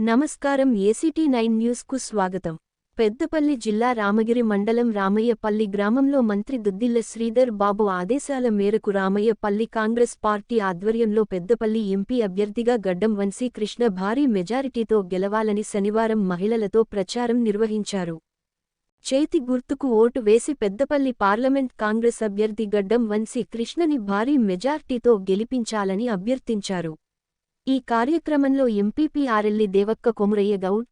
నమస్కారం ఏసీటీ9 న్యూస్ కు స్వాగతం. పెద్దపల్లి జిల్లా రామగిరి మండలం రామయ్యపల్లి గ్రామంలో మంత్రి దుద్దిళ్ల శ్రీధర్ బాబు ఆదేశాల మేరకు రామయ్యపల్లి కాంగ్రెస్ పార్టీ ఆధ్వర్యంలో పెద్దపల్లి ఎంపీ అభ్యర్థిగా గడ్డం వంశీ కృష్ణ భారీ మెజారిటీతో గెలవాలని శనివారం మహిళలతో ప్రచారం నిర్వహించారు. చేతి గుర్తుకు ఓటు వేసి పెద్దపల్లి పార్లమెంట్ కాంగ్రెస్ అభ్యర్థి గడ్డం వంశీ కృష్ణని భారీ మెజార్టీతో గెలిపించాలని అభ్యర్థించారు. ఈ కార్యక్రమంలో ఎంపీపీ ఆరెల్లి దేవక్క కొమురయ్య గౌడ్,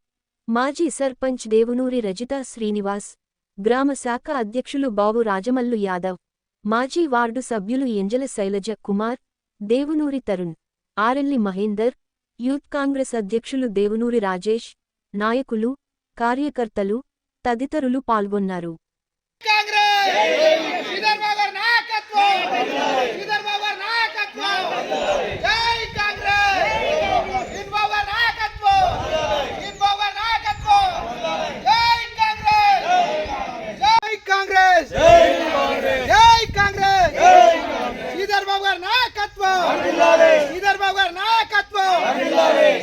మాజీ సర్పంచ్ దేవునూరి రజితా శ్రీనివాస్, గ్రామ శాఖ అధ్యక్షులు బాబు రాజమల్లు యాదవ్, మాజీ వార్డు సభ్యులు ఎంజల శైలజ కుమార్, దేవునూరి తరుణ్, ఆరెల్లి మహేందర్, యూత్ కాంగ్రెస్ అధ్యక్షులు దేవునూరి రాజేష్, నాయకులు, కార్యకర్తలు తదితరులు పాల్గొన్నారు.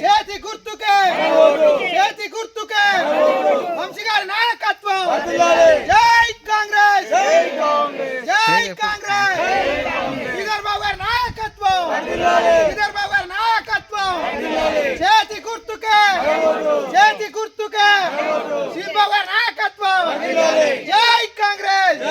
చేతి గుర్తుకే వంశీ గారి నాయకత్వం. జై కాంగ్రెస్, జై కాంగ్రెస్. శ్రీధర్ బాబు గారి నాయకత్వం, శ్రీధర్ బాబు గారి నాయకత్వం. చేతి గుర్తుకే శ్రీధర్ బాబు గారి నాయకత్వం. జై కాంగ్రెస్.